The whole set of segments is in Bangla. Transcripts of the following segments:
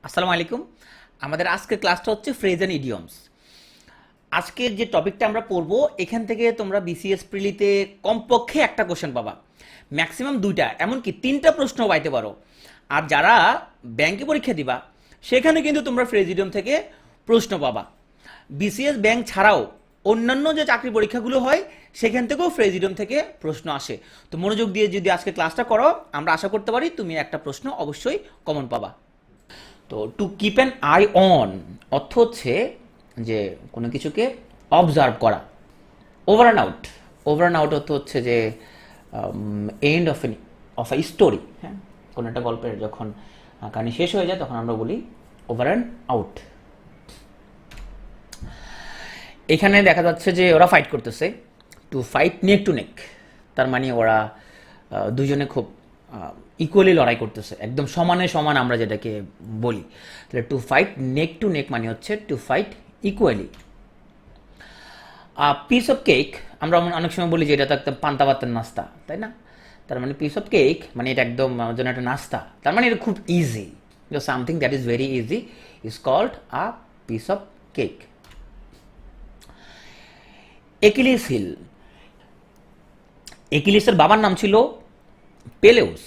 আসসালামু আলাইকুম। আমাদের আজকের ক্লাসটা হচ্ছে ফ্রেজ অ্যান্ড ইডিয়মস। আজকের যে টপিকটা আমরা পড়বো এখান থেকে তোমরা বিসিএস প্রিলিতে কমপক্ষে একটা কোশ্চেন পাবা, ম্যাক্সিমাম দুইটা, এমনকি তিনটা প্রশ্ন পাইতে পারো। আর যারা ব্যাংকে পরীক্ষা দিবা সেখানে কিন্তু তোমরা ফ্রেজ ইডিয়ম থেকে প্রশ্ন পাবা। বিসিএস ব্যাংক ছাড়াও অন্যান্য যে চাকরি পরীক্ষাগুলো হয় সেখান থেকেও ফ্রেজ ইডিয়ম থেকে প্রশ্ন আসে। তো মনোযোগ দিয়ে যদি আজকে ক্লাসটা করো, আমরা আশা করতে পারি তুমি একটা প্রশ্ন অবশ্যই কমন পাবা। তো to keep an I on অর্থ হচ্ছে যে কোনো কিছুকে অবজার্ভ করা। Over and out, over and out অর্থ হচ্ছে যে এন্ড অফ এ স্টোরি। হ্যাঁ, কোনো একটা গল্পের যখন কাহিনী শেষ হয়ে যায় তখন আমরা বলি ওভার অ্যান্ড আউট। এখানে দেখা যাচ্ছে যে ওরা ফাইট করতেছে, টু ফাইট নেক টু নেক, তার মানে ওরা দুজনে খুব ইকুয়ালি লড়াই করতেছে, একদম সমানে সমান আমরা যেটাকে বলি। তাহলে টু ফাইট নেক টু নেক মানে হচ্ছে to fight equally. Piece of cake আমরা অনেক সময় বলি যে এটা তো একদম পান্তা ভাতের নাস্তা, তাই না? তার মানে পিস অফ কেক মানে এটা একদম আমার জন্য একটা নাস্তা, তার মানে এটা খুব easy. Something that is very easy is called a piece of cake. Achilles heel, একিলিসের বাবার নাম ছিল পেলেউস।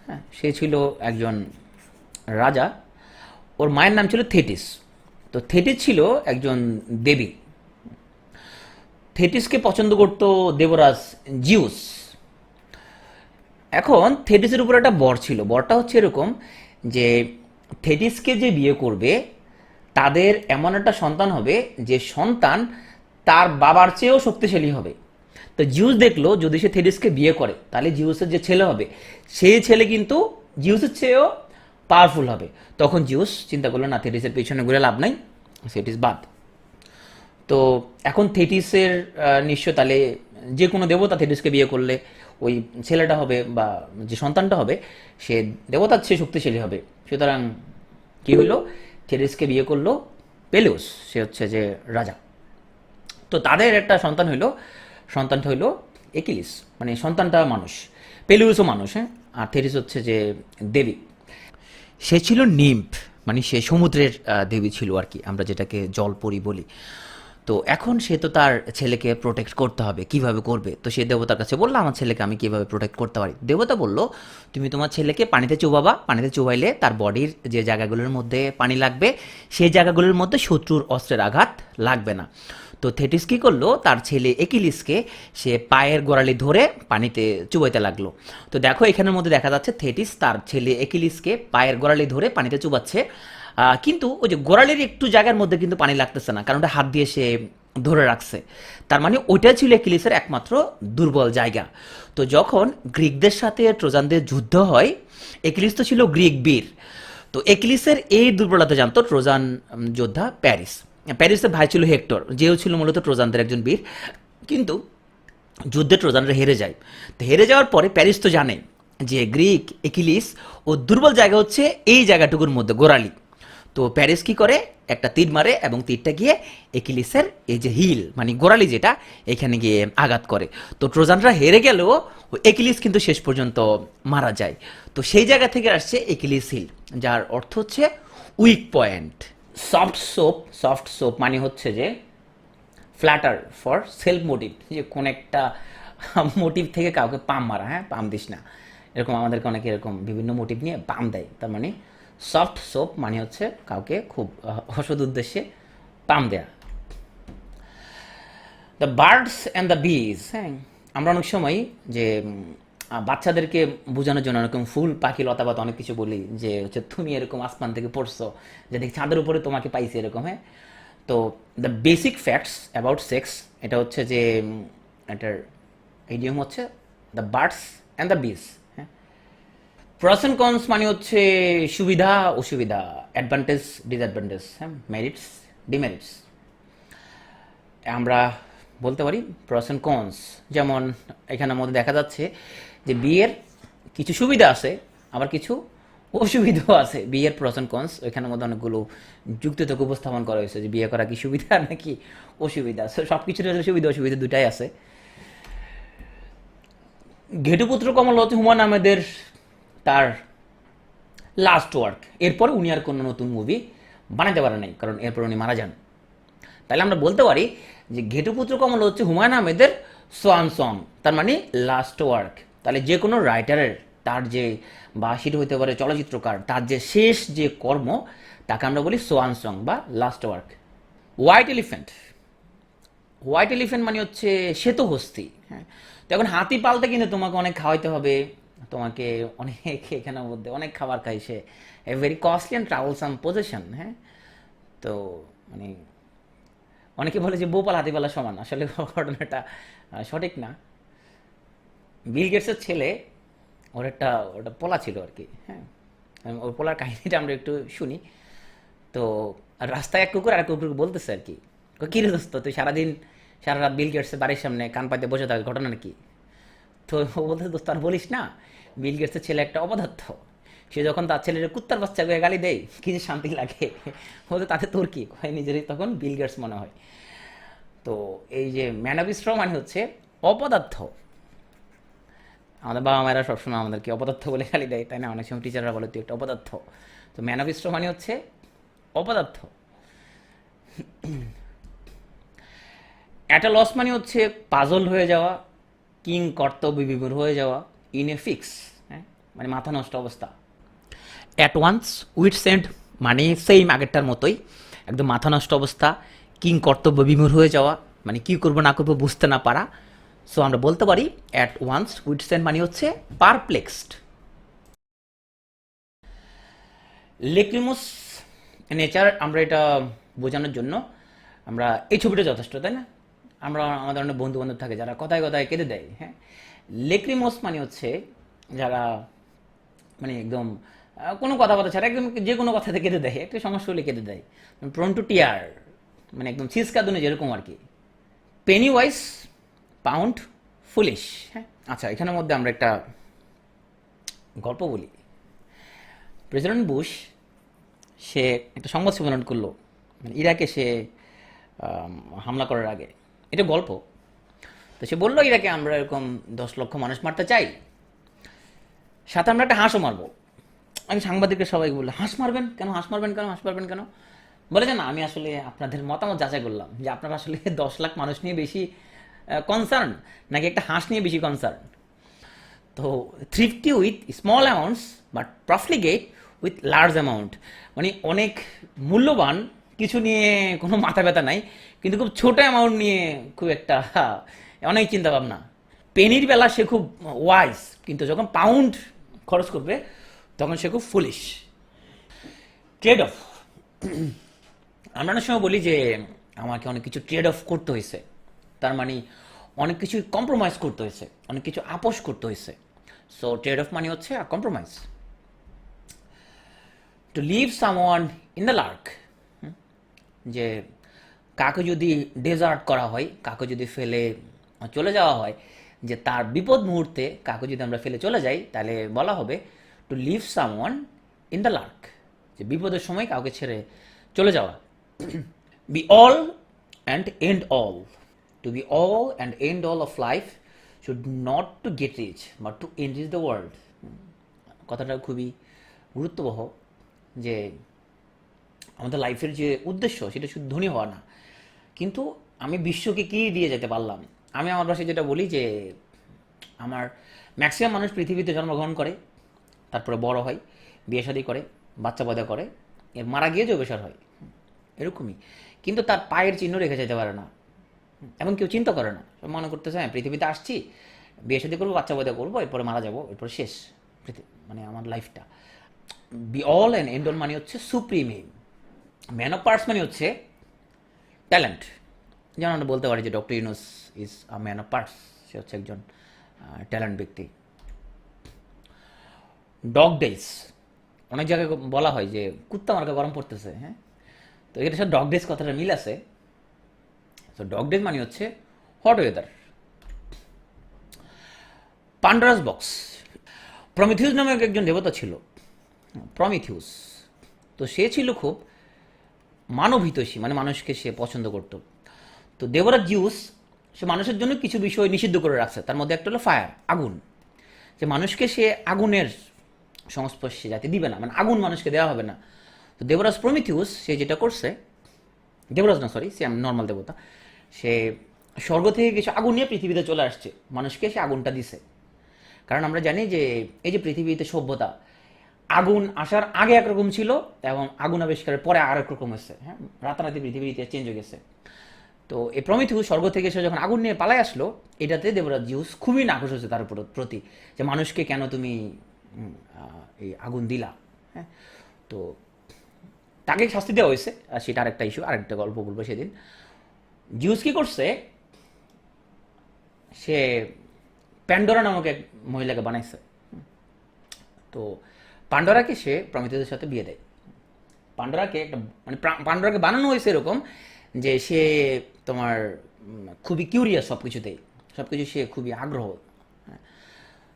হ্যাঁ, সে ছিল একজন রাজা, ওর মায়ের নাম ছিল থেটিস। তো থেটিস ছিল একজন দেবী। থেটিসকে পছন্দ করত দেবরাজ জিউস। এখন থেটিসের উপর একটা বর ছিল, বরটা হচ্ছে এরকম যে থেটিসকে যে বিয়ে করবে তাদের এমন একটা সন্তান হবে যে সন্তান তার বাবার চেয়েও শক্তিশালী হবে। তো জিউস দেখলো যদি সে থেটিসকে বিয়ে করে তাহলে জিউসের যে ছেলে হবে সেই ছেলে কিন্তু জিউসের চেয়েও পাওয়ারফুল হবে। তখন জিউস চিন্তা করলো না, থেটিসের পেছনে ঘুরে লাভ নাই, থেটিস বাদ। তো এখন থেটিসের নিশ্চয় তাহলে যে কোনো দেবতা থেটিসকে বিয়ে করলে ওই ছেলেটা হবে বা যে সন্তানটা হবে সে দেবতার চেয়ে শক্তিশালী হবে। সুতরাং কি হইলো, থেটিসকে বিয়ে করলো পেলেউস, সে হচ্ছে যে রাজা। তো তাদের একটা সন্তান হইলো, সন্তানটা হইলো একিলিস, মানে সন্তানটা মানুষ, পেলিউসও মানুষ। হ্যাঁ, আর থেটিস হচ্ছে যে দেবী। সে ছিল নিম্ফ, মানে সে সমুদ্রের দেবী ছিল আর কি, আমরা যেটাকে জলপরি বলি। তো এখন সে তো তার ছেলেকে প্রোটেক্ট করতে হবে, কিভাবে করবে? তো সে দেবতার কাছে বললো আমার ছেলেকে আমি কিভাবে প্রোটেক্ট করতে পারি। দেবতা বলল তুমি তোমার ছেলেকে পানিতে চুবাবা, পানিতে চুবাইলে তার বডির যে জায়গাগুলোর মধ্যে পানি লাগবে সেই জায়গাগুলোর মধ্যে শত্রুর অস্ত্রের আঘাত লাগবে না। তো থেটিস কী করলো, তার ছেলে একিলিসকে সে পায়ের গোড়ালি ধরে পানিতে চুবাইতে লাগলো। তো দেখো এখানের মধ্যে দেখা যাচ্ছে থেটিস তার ছেলে একিলিসকে পায়ের গোড়ালি ধরে পানিতে চুবাচ্ছে, কিন্তু ওই যে গোড়ালির একটু জায়গার মধ্যে কিন্তু পানি লাগতেছে না, কারণ ওটা হাত দিয়ে সে ধরে রাখছে। তার মানে ওইটা ছিল একিলিসের একমাত্র দুর্বল জায়গা। তো যখন গ্রিকদের সাথে ট্রোজানদের যুদ্ধ হয়, একিলিস তো ছিল গ্রিক বীর, তো একিলিসের এই দুর্বলতা জানতো ট্রোজান যোদ্ধা প্যারিস। প্যারিসের ভাই ছিল হেক্টর, যেও ছিল মূলত ট্রোজানদের একজন বীর। কিন্তু যুদ্ধে ট্রোজানরা হেরে যায়। তো হেরে যাওয়ার পরে প্যারিস তো জানে যে গ্রিক একিলিস ও দুর্বল জায়গা হচ্ছে এই জায়গাটুকুর মধ্যে গোড়ালি। তো প্যারিস কি করে, একটা তীর মারে এবং তীরটা গিয়ে একিলিসের এই যে হিল মানে গোড়ালি যেটা, এখানে গিয়ে আঘাত করে। তো ট্রোজানরা হেরে গেলেও একিলিস কিন্তু শেষ পর্যন্ত মারা যায়। তো সেই জায়গা থেকে আসছে একিলিস হিল, যার অর্থ হচ্ছে weak point. Soft soap, soft soap মানে হচ্ছে যে ফ্ল্যাটার ফর সেলফ মোটিভ, যে কোন একটা মোটিভ থেকে কাউকে পাম মারা, হ্যাঁ পাম দিস না, এরকম আমাদেরকে অনেকে এরকম বিভিন্ন মোটিভ নিয়ে পাম দেয়। তার মানে সফট সোপ মানে হচ্ছে কাউকে খুব অসৎ উদ্দেশ্যে পাম দেয়া। দ্য বার্ডস অ্যান্ড দ্য বিজ, হ্যাঁ আমরা অনেক সময় যে বাচ্চাদেরকে বোঝানোর জন্য এরকম ফুল পাখি লতা পাতা অনেক কিছু বলি, যে হচ্ছে তুমি এরকম আসমান থেকে পড়ছো, যে দেখি চাঁদের উপরে তোমাকে পাইছি এরকম। হ্যাঁ, তো the basic facts about sex, এটা হচ্ছে যে এটার ইডিয়ম হচ্ছে দ্য বার্ডস অ্যান্ড দ্য বিজ। হ্যাঁ, প্রস অ্যান্ড কনস মানে হচ্ছে সুবিধা অসুবিধা, অ্যাডভান্টেজ ডিসঅ্যাডভান্টেজ, হ্যাঁ মেরিটস ডিমেরিটস। আমরা বলতে পারি প্রস অ্যান্ড কনস, যেমন এখানের মধ্যে দেখা যাচ্ছে যে বিয়ের কিছু সুবিধা আছে আবার কিছু অসুবিধাও আছে। বিয়ের প্রস অ্যান্ড কনস ওইখানের মধ্যে অনেকগুলো যুক্তি থেকে উপস্থাপন করা হয়েছে যে বিয়ে করা কি সুবিধা নাকি অসুবিধা। সব কিছুর সুবিধা অসুবিধা দুটাই আছে। ঘেটুপুত্র কমল হচ্ছে হুমায়ুন আহমেদের তার লাস্ট ওয়ার্ক। এরপরে উনি আর কোনো নতুন মুভি বানাতে পারেন নাই, কারণ এরপর উনি মারা যান। তাহলে আমরা বলতে পারি যে ঘেটুপুত্র কমল হচ্ছে হুমায়ুন আহমেদের সোয়ান সং, তার মানে লাস্ট ওয়ার্ক। তাহলে যে কোনো রাইটারের তার যে, বা সেটা হতে পারে চলচ্চিত্রকার, তার যে শেষ যে কর্ম তাকে আমরা বলি সোয়ান সং বা last work. White elephant, white elephant মানে হচ্ছে শ্বেত হস্তি। হ্যাঁ, তো এখন হাতি পালতে কিন্তু তোমাকে অনেক খাওয়াইতে হবে, তোমাকে অনেক এখানের মধ্যে অনেক খাবার খাই সে, a very costly and troublesome position. হ্যাঁ, তো মানে অনেকে বলে যে বউপাল হাতিপালা সমান, আসলে ঘটনাটা সঠিক না। বিল গেটসের ছেলে, ওর একটা ওটা পোলা ছিল আর কি। হ্যাঁ, ওর পোলার কাহিনীটা আমরা একটু শুনি। তো রাস্তায় এক কুকুর আর এক কুকুরকে বলতেছে আর কি, কী রে দোস্ত, তুই সারাদিন সারা রাত বিল গেটসের বাড়ির সামনে কান পাইতে বসে থাকে, ঘটনা নাকি? তো ও বলতে, দোস্ত আর বলিস না, বিল গেটসের ছেলে একটা অপদার্থ, সে যখন তার ছেলের কুত্তার বাচ্চা করে গালি দেয় কি যে শান্তি লাগে। বলতে তাতে তোর কি হয়, নিজেরই তখন বিল গেটস মনে হয়। তো এই যে ম্যান অফ স্ট্র মানে হচ্ছে অপদার্থ। আমাদের বাবা মায়েরা সবসময় আমাদেরকে অপদার্থ বলে গালি দেয়, তাই না? অনেক সময় টিচাররা বলে তুই একটা অপদার্থ। তো ম্যান অফ স্ট্র মানে হচ্ছে অপদার্থ। অ্যাট আ লস মানে হচ্ছে পাজল হয়ে যাওয়া, কিং কর্তব্য বিমূঢ় হয়ে যাওয়া, ইন এ ফিক্স, হ্যাঁ, মানে মাথা নষ্ট অবস্থা। অ্যাট ওয়ান্স উইথ সেন্ড মানে সেম আগেরটার মতোই, একদম মাথা নষ্ট অবস্থা। কিং কর্তব্য বিমূঢ় হয়ে যাওয়া মানে কী করবো না করবো বুঝতে না পারা। সো আমরা বলতে পারি অ্যাট ওয়ান্স উইথ সেন্ড মানে হচ্ছে পারপ্লেক্সড। লেক্রিমোস নেচার, আমরা এটা বোঝানোর জন্য আমরা এই ছবিটা যথেষ্ট, তাই না? আমরা আমাদের অনেক বন্ধু বান্ধব থাকে যারা কথায় কথায় কেঁদে দেয়। হ্যাঁ, লেক্রিমোস মানে হচ্ছে যারা মানে একদম কোনো কথাবার্তা ছাড়া একদম যে কোনো কথাতে কেঁদে দেয়, একটা সমস্যা হলে কেঁদে দেয়, প্রন টু টিয়ার, মানে একদম ছিসকাদুনে যেরকম আর কি। Penney wise, pound, foolish. হ্যাঁ, আচ্ছা, এখানের মধ্যে আমরা একটা গল্প বলি। প্রেসিডেন্ট বুশ সে একটা সংবাদ সম্মেলন করলো, মানে ইরাকে সে হামলা করার আগে। এটা গল্প। তো সে বললো ইরাকে আমরা এরকম 10 লক্ষ মানুষ মারতে চাই, সাথে আমরা একটা হাঁসও মারবো। আমি সাংবাদিকরা সবাইকে বললো, হাঁস মারবেন কেন, হাঁস মারবেন কেন, হাঁস মারবেন কেন? বলে যে না, আমি আসলে আপনাদের মতামত যাচাই করলাম যে আপনারা আসলে 10 লাখ মানুষ নিয়ে বেশি কনসার্ন নাকি একটা হাঁস নিয়ে বেশি কনসার্ন। তো thrifty with small amounts but profligate with large amount, মানে অনেক মূল্যবান কিছু নিয়ে কোনো মাথা ব্যথা নাই, কিন্তু খুব ছোট অ্যামাউন্ট নিয়ে খুব একটা অনেক চিন্তা ভাবনা। পেনির বেলা সে খুব ওয়াইজ, কিন্তু যখন পাউন্ড খরচ করবে তখন সে খুব ফুলিশ। ট্রেড অফ, আমরা অনেক সময় বলি যে আমাকে অনেক কিছু ট্রেড অফ করতে হয়েছে, তার মানে অনেক কিছু কম্প্রোমাইজ করতে হয়েছে, অনেক কিছু আপোষ করতে হয়েছে। সো ট্রেড অফ মানে হচ্ছে compromise. To leave someone in the lurch, যে কাকে যদি ডেজার্ট করা হয়, কাকে যদি ফেলে চলে যাওয়া হয়, যে তার বিপদ মুহূর্তে কাকে যদি আমরা ফেলে চলে যাই, তাহলে বলা হবে to leave someone in the lurch, যে বিপদের সময় কাউকে ছেড়ে চলে যাওয়া। Be all and end all, to be all and end all of life should not to get rich but to enrich the world. কথাটা খুবই গুরুত্ববহ, যে আমাদের লাইফের যে উদ্দেশ্য সেটা শুধু ধনী হওয়া না, কিন্তু আমি বিশ্বকে কী দিয়ে যেতে পারলাম। আমি আমার পাশে যেটা বলি যে আমার ম্যাক্সিমাম মানুষ পৃথিবীতে জন্মগ্রহণ করে, তারপরে বড় হয়, বিয়ে শাদী করে, বাচ্চা পয়দা করে, এর মারা গিয়ে যোগেশ্বর হয়, এরকমই। কিন্তু তার পায়ের চিহ্ন রেখে যেতে পারে না, এমন কেউ চিন্তা করে না। মনে করতেছে হ্যাঁ পৃথিবীতে আসছি, বিয়ে শাদী করবো, বাচ্চা পয়দা করবো, এরপরে মারা যাবো, এরপরে শেষ মানে আমার লাইফটা। Be all and end all মানে হচ্ছে supreme aim. Man of parts মানে হচ্ছে ট্যালেন্ট। যেমন আমরা বলতে পারি যে doctor Yunus is a man of parts, সে হচ্ছে একজন ট্যালেন্ট ব্যক্তি। ডগ ডেজ, অনেক জায়গায় বলা হয় যে কুত্তা মার্কা গরম পড়তেছে। হ্যাঁ, তো এটার সাথে ডগ ডেজ কথাটা মিল আছে। তো ডগ ডেজ মানে হচ্ছে হট ওয়েদার। পান্ডারাস বক্স, প্রমিথিউস নামে একজন দেবতা ছিল, প্রমিথিউস। তো সে ছিল খুব মানবহিতৈষী, মানে মানুষকে সে পছন্দ করত। তো দেবরাজ জিউস সে মানুষের জন্য কিছু বিষয় নিষিদ্ধ করে রাখছে, তার মধ্যে একটা হলো ফায়ার, আগুন, যে মানুষকে সে আগুনের সংস্পর্শে যাতে দিবে না, মানে আগুন মানুষকে দেওয়া হবে না। তো দেবরাজ প্রমিথিউস সে যেটা করছে, দেবরাজ না সরি, সে নর্মাল দেবতা, সে স্বর্গ থেকে কিছু আগুন নিয়ে পৃথিবীতে চলে আসছে, মানুষকে সে আগুনটা দিছে। কারণ আমরা জানি যে এই যে পৃথিবীতে সভ্যতা, আগুন আসার আগে একরকম ছিল এবং আগুন আবিষ্কারের পরে আর এক রকম হয়েছে, হ্যাঁ, রাতারাতি পৃথিবীর ইতিহাস চেঞ্জ হয়ে গেছে। তো এই প্রমিথিউস স্বর্গ থেকে এসে যখন আগুন নিয়ে পালায় আসলো, এটাতে দেবরাজ জিউস খুবই নাখুশ হয়েছে তার প্রতি, যে মানুষকে কেন তুমি এই আগুন দিলা, হ্যাঁ। তো তাকে শাস্তি দেওয়া হয়েছে, আর সেটা আরেকটা ইস্যু, আরেকটা গল্প বলবো সেদিন। জিউস কি করছে, সে প্যান্ডোরা নামক এক মহিলাকে বানাইছে। তো পান্ডোরাকে সে প্রমিথিউসের সাথে বিয়ে দেয়। পান্ডোরাকে একটা মানে পান্ডোরাকে বানানো হয়েছে এরকম যে সে তোমার খুবই কিউরিয়াস সব কিছুতেই, সব কিছু সে খুবই আগ্রহ। হ্যাঁ।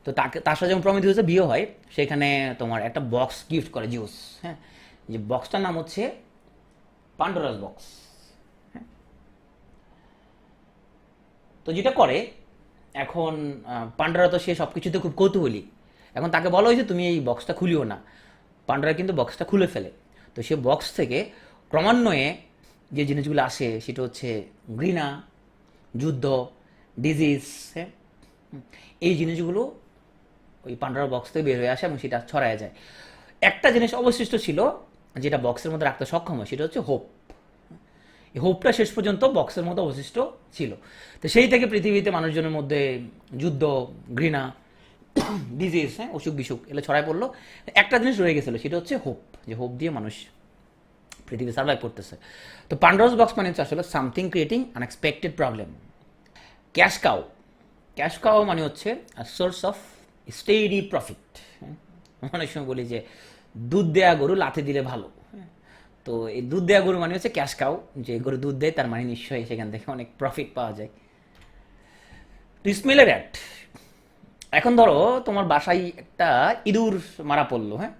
তো তাকে তার সাথে যখন প্রমিথিউসের বিয়ে হয়, সেখানে তোমার একটা বক্স গিফট করে জিউস, হ্যাঁ, যে বক্সটার নাম হচ্ছে পান্ডোরাস বক্স। তো যেটা করে এখন পান্ডোরা তো সে সব কিছুতে খুব কৌতূহলী, এখন তাকে বলা হয়েছে তুমি এই বক্সটা খুলিও না। পান্ডোরা কিন্তু বক্সটা খুলে ফেলে। তো সে বক্স থেকে ক্রমান্বয়ে যে জিনিসগুলো আসে সেটা হচ্ছে ঘৃণা, যুদ্ধ, ডিজিজ, হ্যাঁ, এই জিনিসগুলো ওই পান্ডোরার বক্স থেকে বের হয়ে আসে এবং সেটা ছড়ায় যায়। একটা জিনিস অবশিষ্ট ছিল যেটা বক্সের মধ্যে রাখতে সক্ষম হয়, সেটা হচ্ছে হোপ। এই হোপটা শেষ পর্যন্ত বক্সের মতো অবশিষ্ট ছিল। তো সেই থেকে পৃথিবীতে মানুষজনের মধ্যে যুদ্ধ, ঘৃণা, ডিজিজ, হ্যাঁ, অসুখ বিসুখ এগুলো ছড়ায় পড়লো। একটা জিনিস রয়ে গেছিলো, সেটা হচ্ছে হোপ, যে হোপ দিয়ে মানুষ পৃথিবী সার্ভাইভ করতেছে। তো পান্ডোরাস বক্স মানে হচ্ছে আসলে something creating unexpected problem. Cash cow, cash cow মানে হচ্ছে সোর্স অফ স্টেডি প্রফিট। অনেক সময় বলি যে দুধ দেয়া গরু লাথি দিলে ভালো। তো এই দুধ দেওয়া গরু মানে হচ্ছে ক্যাশ কাউ, যে গরু দুধ দেয় তার মানে নিশ্চয়ই সেখান থেকে অনেক প্রফিট পাওয়া যায়। টু স্মেল এ র্যাট, এখন ধরো তোমার বাসায় একটা ইঁদুর মারা পড়লো, হ্যাঁ,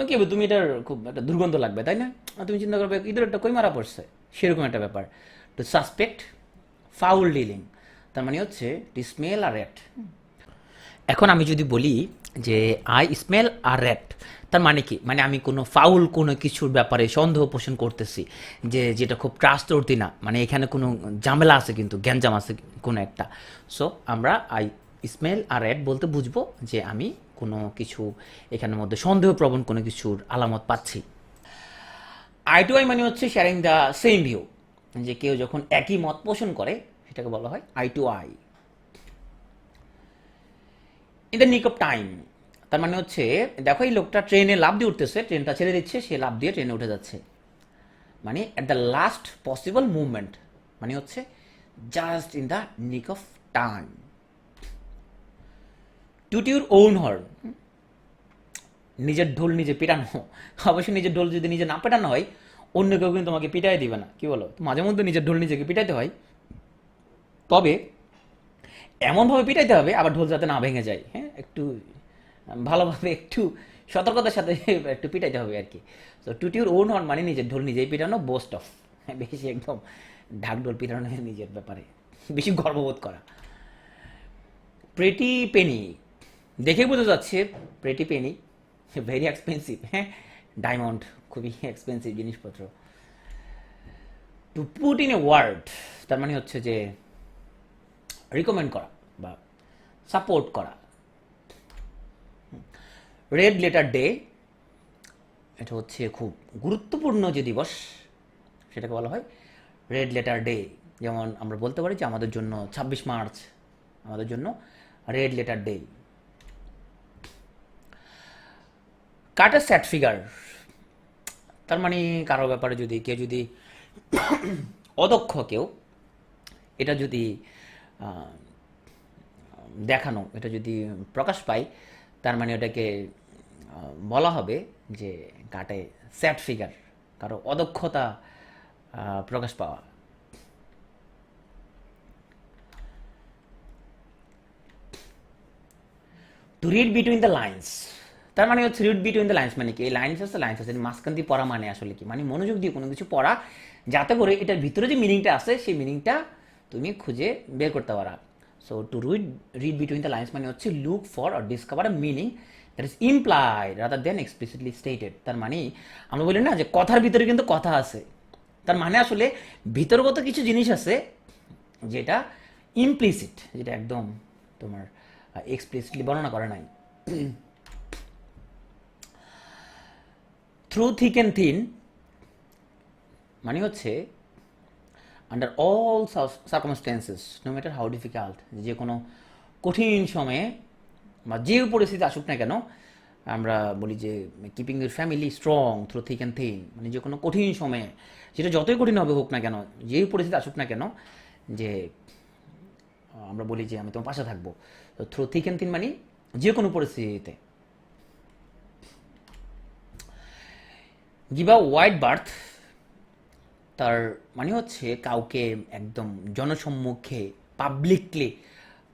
কি হবে, তুমি এটার খুব একটা দুর্গন্ধ লাগবে, তাই না? তুমি চিন্তা করবে ইঁদুর একটা কই মারা পড়ছে, সেরকম একটা ব্যাপার। টু সাসপেক্ট ফাউল ডিলিং, তার মানে হচ্ছে টু স্মেল আর র্যাট। এখন আমি যদি বলি যে আই স্মেল আর র্যাট, তার মানে কি, মানে আমি কোনো ফাউল কোনো কিছুর ব্যাপারে সন্দেহ পোষণ করতেছি, যে যেটা খুব ট্রাস্টওর্দি না, মানে এখানে কোনো ঝামেলা আছে, কিন্তু গ্যাঞ্জাম আছে কোনো একটা। সো আমরা আই স্মেল আর র্যাট বলতে বুঝবো যে আমি কোনো কিছু এখানের মধ্যে সন্দেহপ্রবণ কোনো কিছুর আলামত পাচ্ছি। আই টু আই মানে হচ্ছে শেয়ারিং দ্য সেম ভিউ, যে কেউ যখন একই মত পোষণ করে সেটাকে বলা হয় eye to eye. In the nick of time, তার মানে হচ্ছে দেখো এই লোকটা ট্রেনে লাফ দিয়ে উঠতেছে, ট্রেনটা ছেড়ে দিচ্ছে, সে লাফ দিয়ে ট্রেনে উঠে যাচ্ছে, মানে at the last possible movement, মানে হচ্ছে just in the nick of time. Toot your own horn, নিজের ঢোল নিজে পেটানো। অবশ্যই নিজের ঢোল যদি নিজে না পেটানো হয়, অন্য কেউ কিন্তু তোমাকে পিটাই দিবে না, কি বলো? মাঝে মধ্যে নিজের ঢোল নিজেকে পিটাইতে হয়, তবে এমনভাবে পিটাইতে হবে আবার ঢোল যাতে না ভেঙে যায়, হ্যাঁ, একটু ভালোভাবে একটু সতর্কতার সাথে একটু পিটাইতে হবে আর কি। তো টুট ইউর ওন হর্ন মানে নিজের ঢোল নিজেই পিটানো, বোস্ট অফ, বেশি একদম ঢাক ঢোল পিটানো নিজের ব্যাপারে বেশি গর্ববোধ করা। প্রেটি পেনি, দেখে বোঝা যাচ্ছে প্রেটি পেনি ভেরি এক্সপেন্সিভ, হ্যাঁ, ডায়মন্ড খুবই এক্সপেন্সিভ জিনিসপত্র। To put in a word, তার মানে হচ্ছে যে রিকমেন্ড করা বা সাপোর্ট করা। রেড লেটার ডে, এটা হচ্ছে খুব গুরুত্বপূর্ণ যে দিবস, সেটাকে বলা হয় রেড লেটার ডে। যেমন আমরা বলতে পারি যে আমাদের জন্য 26 মার্চ আমাদের জন্য রেড লেটার ডে। কাট এ স্যাট ফিগার, তার মানে কারো ব্যাপারে যদি কেউ যদি অদক্ষ কেউ, এটা যদি দেখানো, এটা যদি প্রকাশ পায়, তার মানে ওটাকে বলা হবে যে কাটে স্যাট ফিগার, কারো অদক্ষতা প্রকাশ পাওয়া। To read between the lines, তার মানে হচ্ছে রিড বিটুইন দ্য লাইন্স মানে কি, এই লাইন্স আছে মাঝখান দিয়ে পড়া, মানে আসলে কি, মানে মনোযোগ দিয়ে কোনো কিছু পড়া, যাতে করে এটার ভিতরে যে মিনিংটা আছে সেই মিনিংটা তুমি খুঁজে বের করতে পারা। So to read between the lines মানে হচ্ছে look for or discover a meaning that is implied rather than explicitly stated. তার মানে আমরা বলি না যে কথার ভিতরে কিন্তু কথা আছে, তার মানে আসলে ভিতরগত কিছু জিনিস আছে যেটা ইমপ্লিসিট, যেটা একদম তোমার এক্সপ্লিসিটলি বর্ণনা করে নাই। থ্রু থিক অ্যান্ড থিন মানে হচ্ছে under all circumstances no matter how difficult, যে কোনো কঠিন সময়ে বা যে পরিস্থিতি আসুক না কেন, আমরা বলি যে keeping your family strong through thick and thin, মানে যে কোনো কঠিন সময়ে যেটা যতই কঠিন হবে হোক না কেন, যেই পরিস্থিতি আসুক না কেন, যে আমরা বলি যে আমি তোমার পাশে থাকবো। তো থ্রু থিক অ্যান্ড থিন মানে যে কোনো পরিস্থিতিতে। গিভ আ ওয়াইড বার্থ, তার মানে হচ্ছে কাউকে একদম জনসম্মুখে পাবলিকলি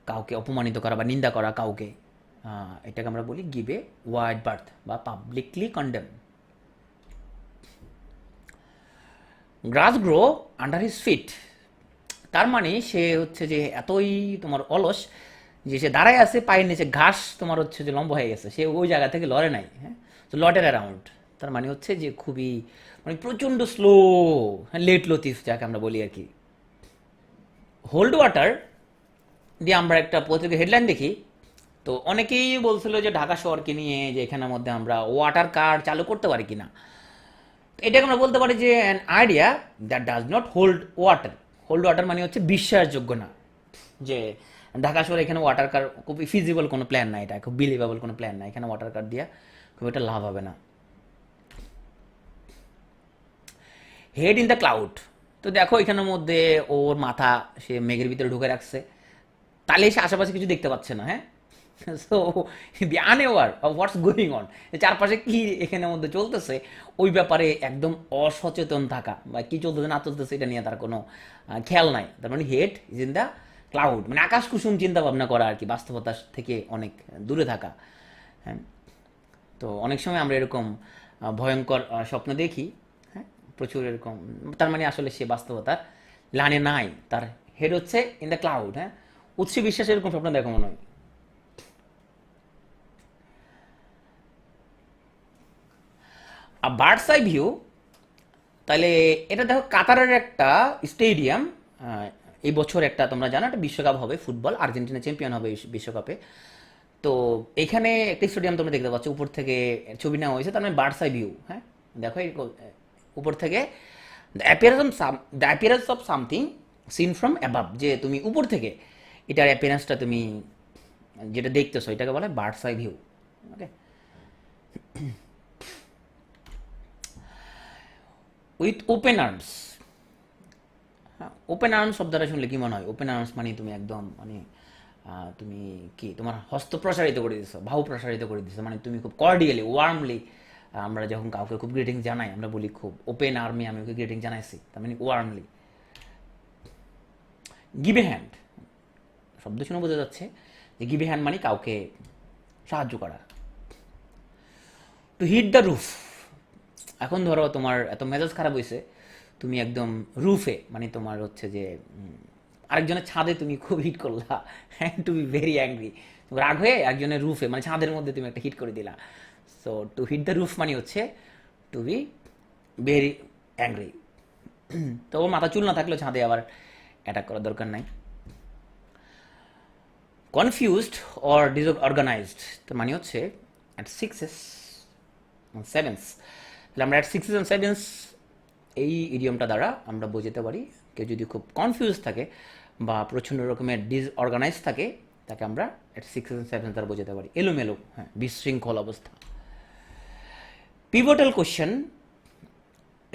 কাউকে অপমানিত করা বা নিন্দা করা কাউকে, এটাকে আমরা বলি গিভ এ ওয়াইড বার্থ বা পাবলিকলি কন্ডেম। গ্রাস গ্রো আন্ডার হিজ ফিট, তার মানে সে হচ্ছে যে এতই তোমার অলস যে সে দাঁড়ায় আছে পায়ের নিচে ঘাস তোমার হচ্ছে যে লম্বা হয়ে গেছে, সে ওই জায়গা থেকে লড়ে নাই, হ্যাঁ, তো লটের অ্যারাউন্ড। তার মানে হচ্ছে যে খুবই মানে প্রচণ্ড স্লো, হ্যাঁ, লেট লতিফ যাকে আমরা বলি আর কি। হোল্ড ওয়াটার দিয়ে আমরা একটা পত্রিকা হেডলাইন দেখি, তো অনেকেই বলছিল যে ঢাকা শহরকে নিয়ে যে এখানের মধ্যে আমরা ওয়াটার কার্ড চালু করতে পারি কিনা। এটাকে আমরা বলতে পারি যে an idea that does not hold water. Hold water মানে হচ্ছে বিশ্বাসযোগ্য না, যে ঢাকা শহরে এখানে ওয়াটার কার খুব ফিজিবল কোনো প্ল্যান না, এটা খুব বিলিভেবল কোনো প্ল্যান না, এখানে ওয়াটার কার দিয়া খুব একটা লাভ হবে না। হেড ইন দ্য ক্লাউড, তো দেখো এখানের মধ্যে ওর মাথা সে মেঘের ভিতরে ঢুকে রাখছে, তাহলে সে আশেপাশে কিছু দেখতে পাচ্ছে না, হ্যাঁ, so be unaware of what's going on, চারপাশে কি এখানের মধ্যে চলতেছে ওই ব্যাপারে একদম অসচেতন থাকা, বা কি চলতেছে না চলতেছে এটা নিয়ে তার কোনো খেয়াল নাই। তার মানে head is in the cloud, মানে আকাশ কুসুম চিন্তা ভাবনা করা আর কি, বাস্তবতা থেকে অনেক দূরে থাকা। হ্যাঁ, তো অনেক সময় আমরা এরকম ভয়ঙ্কর স্বপ্ন দেখি, হ্যাঁ, প্রচুর এরকম, তার মানে আসলে সে বাস্তবতার লানে নাই, তার হেড হচ্ছে ইন দ্য ক্লাউড। হ্যাঁ, উৎসে বিশ্বাসে এরকম স্বপ্ন দেখা মনে হয়। আর বার্ডস আই ভিউ, তাহলে এটা দেখো কাতারের একটা স্টেডিয়াম, এই বছর একটা তোমরা জানো একটা বিশ্বকাপ হবে ফুটবল, আর্জেন্টিনা চ্যাম্পিয়ন হবে এই বিশ্বকাপে। তো এখানে একটা স্টেডিয়াম তোমরা দেখতে পাচ্ছ, উপর থেকে ছবি নেওয়া হয়েছে, তার মানে বার্ডস আই ভিউ। হ্যাঁ, দেখো এই উপর থেকে the appearance of something seen from above, যে তুমি উপর থেকে এটার অ্যাপিয়ারেন্সটা তুমি যেটা দেখতেছো এটাকে বলে birds eye view. Okay, with open arms. হ্যাঁ, ওপেন আর্মস শব্দটা শুনলে কি মনে হয়? ওপেন আর্মস মানে তুমি একদম মানে তুমি কি তোমার হস্ত প্রসারিত করে দিচ্ছ, বাহু প্রসারিত করে দিচ্ছ, মানে তুমি খুব কর্ডিয়ালি ওয়ার্মলি, আমরা যখন কাউকে খুব গ্রিটিং জানাই আমরা বলি খুব ওপেন আর্মে আমি ওকে গ্রিটিং জানাইছি, তার মানে ওয়ার্মলি। গিভ এ হ্যান্ড, শব্দ শুনে বোঝা যাচ্ছে যে গিভ এ হ্যান্ড মানে কাউকে সাহায্য করা। টু হিট দ্য রুফ, এখন ধরো তোমার এত মেজাজ খারাপ হয়েছে, তুমি একদম রুফে মানে তোমার হচ্ছে যে আরেকজনের ছাদে তুমি খুব হিট করলা, হ্যাঁ, টু বি ভেরি অ্যাংরি, রাগ হয়ে একজনের রুফে মানে ছাদের মধ্যে তুমি একটা হিট করে দিলা। So to hit the roof মানে হচ্ছে টু বি ভেরি অ্যাংরি। তো ওর মাথা চুল না থাকলেও ছাদে আবার অ্যাটাক করার দরকার নাই। কনফিউজড অর ডিসঅর্গানাইজড, তো মানে হচ্ছে অ্যাট সিক্সেস সেভেন্স, তাহলে আমরা অ্যাট সিক্সেস অ্যান্ড সেভেন্স এই ইডিয়মটা দ্বারা আমরা বোঝাতে পারি কেউ যদি খুব কনফিউজ থাকে বা প্রচণ্ড রকমের ডিসঅর্গানাইজ থাকে, তাকে আমরা অ্যাট সিক্সেস অ্যান্ড সেভেন্স দ্বারা বোঝাতে পারি এলোমেলো, হ্যাঁ, বিশৃঙ্খল অবস্থা। পিভটাল কোশ্চেন,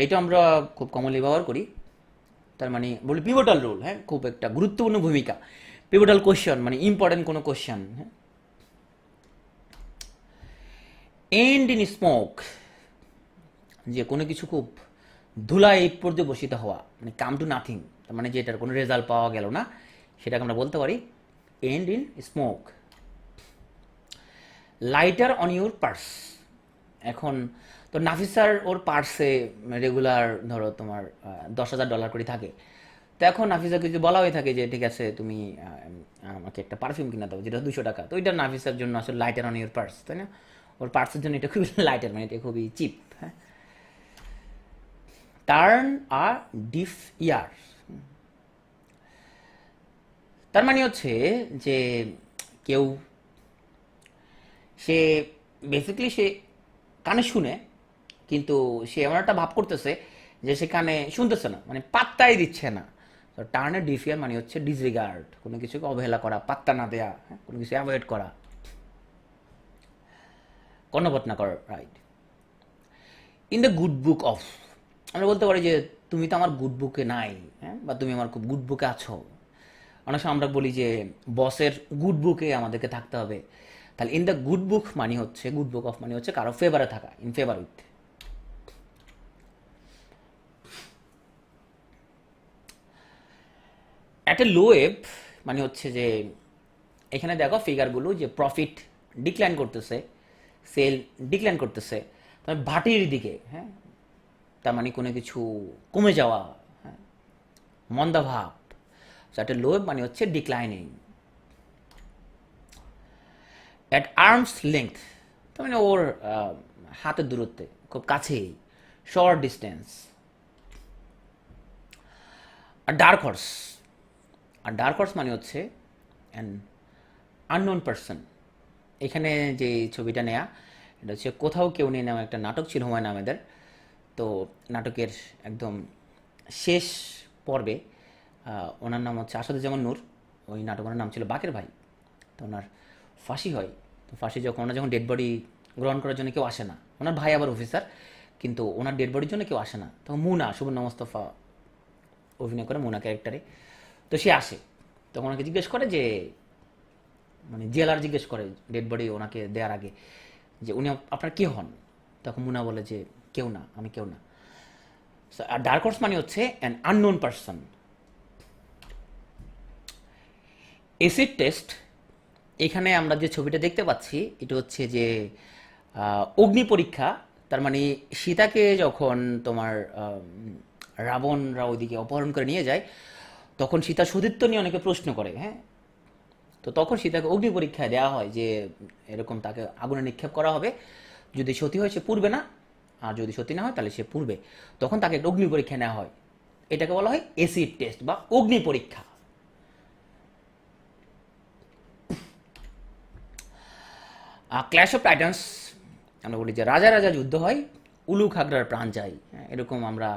এটা আমরা খুব কমনলি ব্যবহার করি, তার মানে বলি পিভটাল রোল, হ্যাঁ, খুব একটা গুরুত্বপূর্ণ ভূমিকা। পিভটাল কোশ্চেন মানে ইম্পর্টেন্ট কোনো কোশ্চেন। হ্যাঁ, এন্ড ইন স্মোক, যে কোনো কিছু খুব ধুলায় পর্যবসিত হওয়া, মানে কাম টু নাথিং, তার মানে যেটার কোনো রেজাল্ট পাওয়া গেল না, সেটাকে আমরা বলতে পারি end in smoke. Lighter on your purse, এখন তো নাফিসার ওর পার্সে রেগুলার ধরো তোমার $10,000 করে থাকে, তো এখন নাফিসাকে যদি বলা হয়ে থাকে যে ঠিক আছে তুমি আমাকে একটা পারফিউম কিনে দাও যেটা 200 টাকা, তো ওইটা নাফিসার জন্য আসলে লাইটার অন ইউর পার্স, তাই না? ওর পার্টসের জন্য এটা খুবই লাইটার, মানে এটা খুবই চিপ। হ্যাঁ, টার্ন আ ডিফ ইয়ার, তার মানে হচ্ছে যে কেউ, সে বেসিক্যালি সে কানে শুনে, কিন্তু সে এমন একটা ভাব করতেছে যে সে কানে শুনতেছে না, মানে পাত্তাই দিচ্ছে না। তো টার্নে ডিফিয়ার মানে হচ্ছে ডিসরিগার্ড, কোনো কিছুকে অবহেলা করা, পাত্তা না দেয়া, হ্যাঁ, কোনো কিছু অ্যাভয়েড করা, কর্ণপাত না করা, right. In the good book of, আমরা বলতে পারি যে তুমি তো আমার গুড বুকে নাই, হ্যাঁ, বা তুমি আমার খুব গুড বুকে আছো। অনেক সময় আমরা বলি যে বসের গুড বুকে আমাদেরকে থাকতে হবে। তাহলে ইন দ্য গুড বুক মানে হচ্ছে, গুড বুক অফ মানে হচ্ছে কারো ফেভারে থাকা, in favour with. At a low ebb মানে হচ্ছে যে এখানে দেখো ফিগারগুলো যে প্রফিট ডিক্লাইন করতেছে, সেল ডিক্লাইন করতেছে, তার ভাটির দিকে, হ্যাঁ, তার মানে কোনো কিছু কমে যাওয়া, হ্যাঁ, মন্দাভাব। অ্যাট এ লো এব মানে হচ্ছে ডিক্লাইনিং। অ্যাট আর্মস লেংথ তার মানে ওর হাতের দূরত্বে, খুব কাছেই, শর্ট ডিস্টেন্স। আর ডার্ক হর্স, আর ডার্ক হর্স মানে হচ্ছে অ্যান আননোন পারসন। এখানে যে ছবিটা নেয়া, এটা হচ্ছে কোথাও কেউ নেই নামে একটা নাটক ছিল হুমায়ুন আহমেদের। তো নাটকের একদম শেষ পর্বে ওনার নাম হচ্ছে আসাদুজ্জামান নূর, ওই নাটকের নাম ছিল বাকের ভাই। তো ওনার ফাঁসি হয়। তো ফাঁসি যখন, ওনার যখন ডেড বডি গ্রহণ করার জন্য কেউ আসে না, ওনার ভাই আবার অফিসার, কিন্তু ওনার ডেড বডির জন্য কেউ আসে না। তখন মুনা, সুবর্ণা মোস্তফা অভিনয় করে মুনা ক্যারেক্টারে, তো সে আসে। তখন ওনাকে জিজ্ঞেস করে যে, মানে জেলার জিজ্ঞেস করে ডেড বডি ওনাকে দেওয়ার আগে যে উনি আপনার কে হন। তখন মুনা বলে যে কেউ না, আমি কেউ না। আর ডার্ক হর্স মানে হচ্ছে an unknown person. Acid test, এখানে আমরা যে ছবিটা দেখতে পাচ্ছি এটা হচ্ছে যে অগ্নি পরীক্ষা। তার মানে সীতাকে যখন তোমার রাবণরা ওইদিকে অপহরণ করে নিয়ে যায়, তখন সীতা সতীত্ব নিয়ে অনেকে প্রশ্ন করে, হ্যাঁ। তো তখন সীতাকে অগ্নি পরীক্ষায় দেওয়া হয় যে এরকম তাকে আগুনে নিক্ষেপ করা হবে, যদি সতী হয় সে পুড়বে না, আর যদি সতী না হয় তাহলে সে পুড়বে। তখন তাকে একটা অগ্নি পরীক্ষা নেওয়া হয়, এটাকে বলা হয় এসিড টেস্ট বা অগ্নি পরীক্ষা। ক্ল্যাশ অফ টাইটান্স, আমরা বলি যে রাজা রাজা যুদ্ধ হয়, উলু খাগড়ার প্রাণ যায়, হ্যাঁ, এরকম আমরা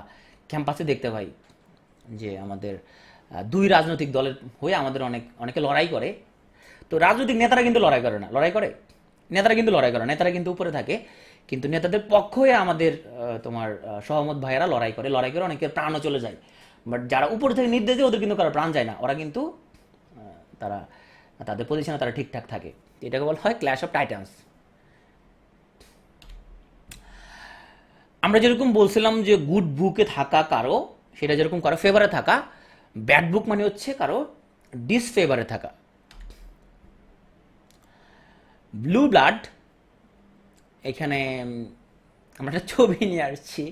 ক্যাম্পাসে দেখতে পাই যে আমাদের দুই রাজনৈতিক দলের হয়ে আমাদের অনেকে লড়াই করে। তো রাজনৈতিক নেতারা কিন্তু লড়াই করে না, লড়াই করে নেতারা কিন্তু লড়াই করে, নেতারা কিন্তু উপরে থাকে, কিন্তু নেতাদের পক্ষ হয়ে আমাদের তোমার সহমত ভাইয়েরা লড়াই করে, লড়াই করে অনেকের প্রাণও চলে যায়। বাট যারা উপর থেকে নির্দেশ দেয় ওদের কিন্তু কারো প্রাণ যায় না, ওরা কিন্তু তারা তাদের পজিশনে তারা ঠিকঠাক থাকে। এটাকে বলা হয় ক্ল্যাশ অফ টাইটান্স। আমরা যেরকম বলছিলাম যে গুড বুকে থাকা কারো, সেটা যেরকম কারো ফেভারে থাকা, ব্যাড বুক মানে হচ্ছে কারো ডিসফেভারে থাকা। ব্লু ব্লাড, এখানে আমরা একটা ছবি নিয়ে আসছি,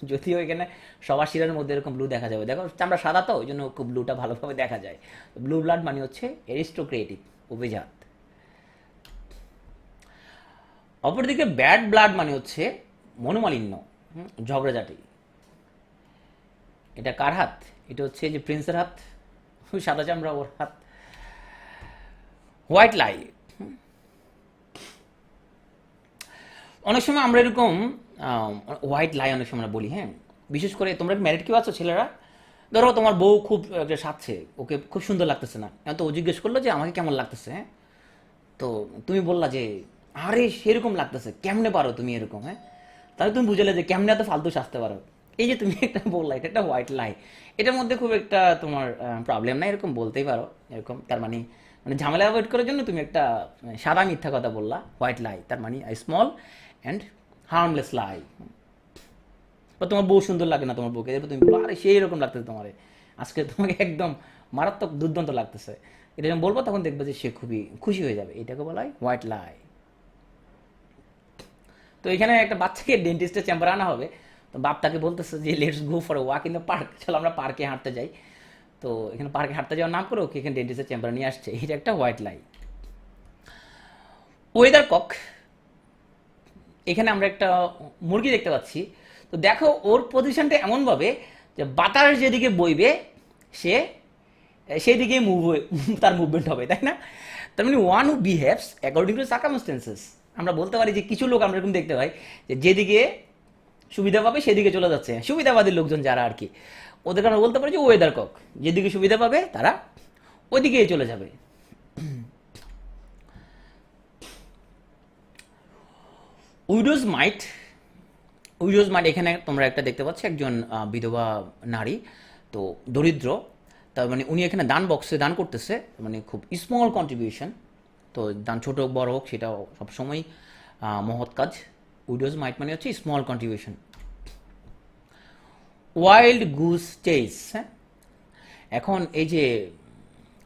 যদিও এখানে সবার শিরার মধ্যে এরকম ব্লু দেখা যাবে, দেখো আমরা সাদা তো ওই জন্য খুব ব্লুটা ভালোভাবে দেখা যায়। ব্লু ব্লাড মানে হচ্ছে এরিস্টোক্রেটিক, অভিজাত। অপরদিকে ব্যাড ব্লাড মানে হচ্ছে মনোমালিন্য, ঝগড়াঝাটি। এটা কার হাত? এটা হচ্ছে যে প্রিন্সের হাত, ওই সাদা চামড়া ওর হাত। হোয়াইট লাই, অনেক সময় আমরা এরকম হোয়াইট লাই অনেক সময় আমরা বলি, হ্যাঁ। বিশেষ করে তোমরা ম্যারিড কেউ আছো ছেলেরা, ধরো তোমার বউ খুব একটা সাজছে, ওকে খুব সুন্দর লাগতেছে না, এখন তো ও জিজ্ঞেস করলো যে আমাকে কেমন লাগতেছে, হ্যাঁ। তো তুমি বললা যে আরে সেরকম লাগতেছে, কেমনে পারো তুমি এরকম, হ্যাঁ। তাহলে তুমি বুঝলে যে কেমনে এত ফালতু সাজতে পারো। এই যে তুমি একটা বললা, এটা একটা হোয়াইট লাই, এটার মধ্যে খুব একটা তোমার প্রবলেম নাই, এরকম বলতেই পারো এরকম। তার মানে মানে ঝামেলা অ্যাভয়েড করার জন্য তুমি একটা সাদা মিথ্যা কথা বললা, হোয়াইট লাই, তার মানে স্মল অ্যান্ড হার্মলেস লাই। বা তোমার বউ সুন্দর লাগে না তোমার বউকে, এরপর তুমি বলো আরে সেই রকম লাগতেছে তোমার, আজকে তোমাকে একদম মারাত্মক দুর্দান্ত লাগতেছে, এটা যখন বলবো তখন দেখবে যে সে খুবই খুশি হয়ে যাবে, এটাকে বলা হয় হোয়াইট লাই। তো এখানে একটা বাচ্চাকে ডেন্টিস্টের চেম্বারে আনা হবে, তো বাপ তাকে বলতেছে যে let's go for walk in the park, চলো আমরা পার্কে হাঁটতে যাই। তো এখানে পার্কে হাঁটতে যাওয়ার নাম করে ওকে এখানে ডেন্টিস্টের চেম্বারে নিয়ে আসছে, এটা একটা হোয়াইট লাই। ওয়েদার কক, এখানে আমরা একটা মুরগি দেখতে পাচ্ছি। তো দেখো ওর পজিশনটা এমনভাবে যে বাতাস যেদিকে বইবে সে সেই দিকে তার মুভমেন্ট হবে, তাই না? তার মানে one who behaves according to circumstances. আমরা বলতে পারি যে কিছু লোক আমরা এরকম দেখতে পাই যে যেদিকে সুবিধা পাবে সেদিকে চলে যাচ্ছে, সুবিধাবাদী লোকজন যারা আর কি, ওদেরকে আমরা বলতে পারি যে ওয়েদার কক, যেদিকে সুবিধা পাবে তারা ওইদিকেই চলে যাবে। উইডোজ মাইট, উইডোজ মাইট এখানে তোমরা একটা দেখতে পাচ্ছ, একজন বিধবা নারী, তো দরিদ্র, তার মানে উনি এখানে দান বক্সে দান করতেছে, মানে খুব স্মল কন্ট্রিবিউশন। তো দান ছোট হোক বড় হোক সেটা সবসময় মহৎ কাজ। উইডোজ মাইট মানে হচ্ছে small contribution. Wild goose chase, হ্যাঁ, এখন এই যে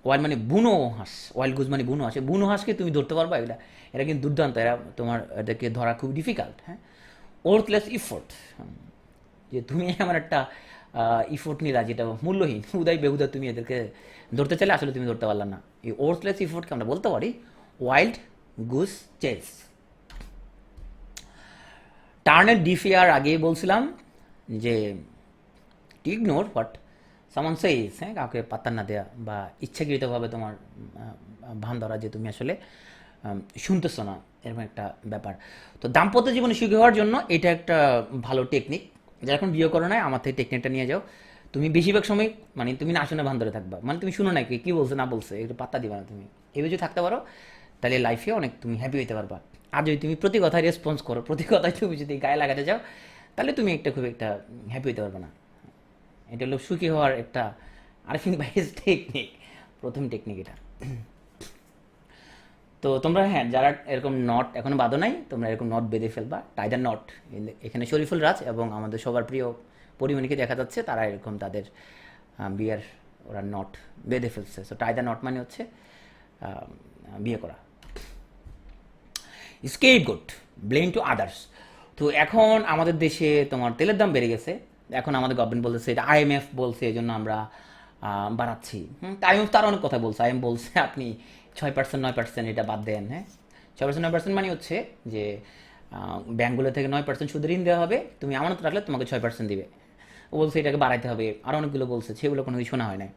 ওয়াইল্ড মানে বুনো হাঁস, ওয়াইল্ড গুজ মানে বুনো হাঁস, বুনো হাঁসকে তুমি ধরতে পারবা? এরা এরা কিন্তু দুর্দান্ত, এরা তোমার এদেরকে ধরা খুব ডিফিকাল্ট। হ্যাঁ, ওর্থলেস ইফোর্ট, যে তুমি এমন একটা ইফোর্ট নিলা যেটা মূল্যহীন, উদয় বেহুদা, তুমি এদেরকে ধরতে চাইলে আসলে তুমি ধরতে পারলা না। এই ওর্থলেস ইফোর্টকে আমরা বলতে পারি ওয়াইল্ড গুস চেস। টার্নের ডিফিয়ার আগেই বলছিলাম যে টু ইগনোর হোয়াট সামন সেইস, হ্যাঁ, কাউকে পাত্তা না দেওয়া বা ইচ্ছাকৃতভাবে তোমার ভান ধরা যে তুমি আসলে শুনতেছো না, এরকম একটা ব্যাপার। তো দাম্পত্য জীবনে সুখী হওয়ার জন্য এটা একটা ভালো টেকনিক। যারা এখন বিয়ে করো না আমার থেকে টেকনিকটা নিয়ে যাও। তুমি বেশিরভাগ সময় মানে তুমি না শুনে ভান ধরে থাকবা, মানে তুমি শুনো না কি বলছে না বলছে, একটু পাত্তা দিবা না। তুমি এভাবে যদি থাকতে পারো তাহলে লাইফে অনেক তুমি হ্যাপি হইতে পারবা। আর যদি তুমি প্রতি কথায় রেসপন্স করো, প্রতি কথায় তুমি যদি গায়ে লাগাতে যাও, তাহলে তুমি একটা খুব একটা হ্যাপি হইতে পারবে না। এটা হলো সুখী হওয়ার একটা আরফিন ভাইয়ের টেকনিক, প্রথম টেকনিক এটা। তো তোমরা হ্যাঁ যারা এরকম নট এখনো বাঁধো নাই, তোমরা এরকম নট বেঁধে ফেলবা, টাইদার নট। এখানে শরীফুল রাজ এবং আমাদের সবার প্রিয় পরিমণিকে দেখা যাচ্ছে, তারা এরকম তাদের বিয়ের ওরা নট বেঁধে ফেলছে। সো টাইদার নট মানে হচ্ছে বিয়ে করা। Scapegoat, blame to others. তো এখন আমাদের দেশে তোমার তেলের দাম বেড়ে গেছে, এখন আমাদের গভর্নমেন্ট বলতেছে এটা আইএমএফ বলছে এই জন্য আমরা বাড়াচ্ছি। আইএমএফ তার অনেক কথা বলছে, আইএমএফ বলছে আপনি 6% 9% এটা বাদ দেন। হ্যাঁ, 6% 9% মানে হচ্ছে যে ব্যাঙ্কগুলো থেকে 9% সুদে ঋণ দেওয়া হবে, তুমি আমানত রাখলে তোমাকে 6% দিবে। ও বলছে এটাকে বাড়াইতে হবে, আরও অনেকগুলো বলছে, সেগুলো কোনো কিছু শোনা হয় না।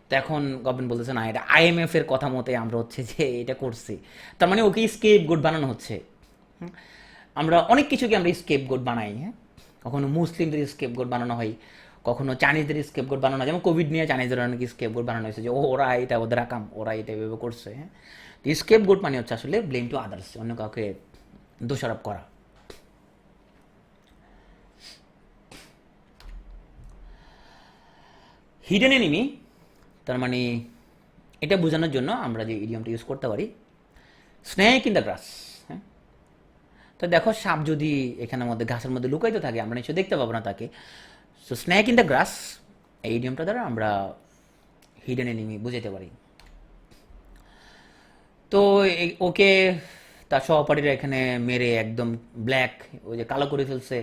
তো এখন গভর্নমেন্ট বলতেছে না, এটা আইএমএফ এর কথা মতে আমরা হচ্ছে যে এটা করছি। তার মানে ওকে স্কেপ গোট বানানো হচ্ছে। আমরা অনেক কিছুকে আমরা স্কেপ গোট বানাই। হ্যাঁ, কখনো মুসলিমদের স্কেপ গোট বানানো হয়, কখনো চাইনিজদের স্কেপ গোট বানানো হয়। যেমন কোভিড নিয়ে চাইনিজদের অনেক স্কেপ গোট বানানো হয়েছে যে ওরা এটা ওদের আকাম, ওরা এটা এভাবে করছে। হ্যাঁ, তো স্কেপ গোট মানে হচ্ছে আসলে ব্লেম টু আদার্স, অন্য কাউকে দোষারোপ করা। হিডেন এনিমি, তার মানে এটা বোঝানোর জন্য আমরা যে ইডিয়মটা ইউজ করতে পারি, স্নেক ইন দ্য গ্রাস। হ্যাঁ, তো দেখো সাপ যদি এখানের মধ্যে ঘাসের মধ্যে লুকাইতে থাকে আমরা নিশ্চয়ই দেখতে পাবো না তাকে। So snake in the grass এই ইডিয়মটা দ্বারা আমরা হিডেন এনিমি বুঝাতে পারি। তো ওকে তার সহপাঠীরা এখানে মেরে একদম ব্ল্যাক, ওই যে কালো করে ফেলছে,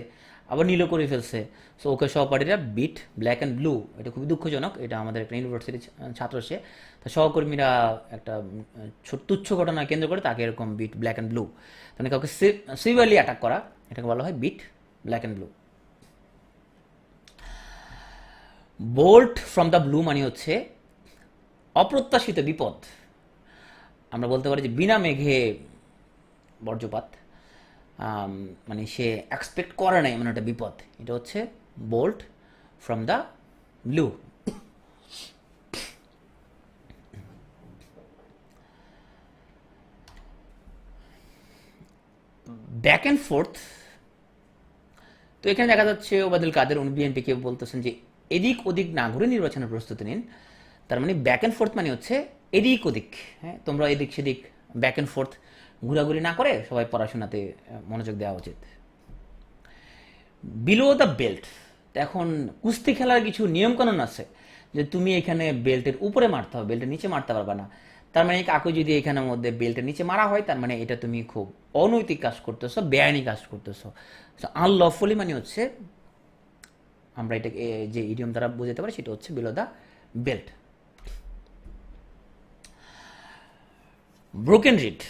আবার নীলও করে ফেলছে। সো ওকে সহপাঠীরা বিট ব্ল্যাক অ্যান্ড ব্লু। এটা খুবই দুঃখজনক, এটা আমাদের একটা ইউনিভার্সিটির ছাত্র সে, তো সহকর্মীরা একটা তুচ্ছ ঘটনা কেন্দ্র করে তাকে এরকম বিট ব্ল্যাক অ্যান্ড ব্লু, মানে কাউকে সিভিয়ারলি অ্যাটাক করা, এটাকে বলা হয় beat black and blue. Bolt from the blue মানে হচ্ছে অপ্রত্যাশিত বিপদ। আমরা বলতে পারি যে বিনা মেঘে বজ্রপাত, মানে সে এক্সপেক্ট করে নাই এমন একটা বিপদ, এটা হচ্ছে bolt from the blue. Back and forth, তো এখানে দেখা যাচ্ছে ওবায়দুল কাদের উনি বিএনপিকে বলতেছেন যে এদিক ওদিক না ঘুরে নির্বাচনের প্রস্তুতি নিন। তার মানে ব্যাক অ্যান্ড ফোর্থ মানে হচ্ছে এদিক ওদিক। হ্যাঁ, তোমরা এদিক সেদিক ব্যাক অ্যান্ড ফোর্থ ঘোরাঘুরি না করে সবাই পড়াশোনাতে মনোযোগ দেওয়া উচিত। বিলো দ্য বেল্ট, এখন কুস্তি খেলার কিছু নিয়মকানুন আছে যে তুমি এখানে বেল্টের উপরে মারতে হবে, বেল্টের নিচে মারতে পারবে না। তার মানে কাউকে যদি এখানের মধ্যে বেল্টের নিচে মারা হয় তার মানে এটা তুমি খুব অনৈতিক কাজ করতেছো, বেআইনি কাজ করতেছো। আনলফুলি মানে হচ্ছে আমরা এটাকে যে ইডিয়ম দ্বারা বোঝাতে পারি সেটা হচ্ছে below the belt. Broken read,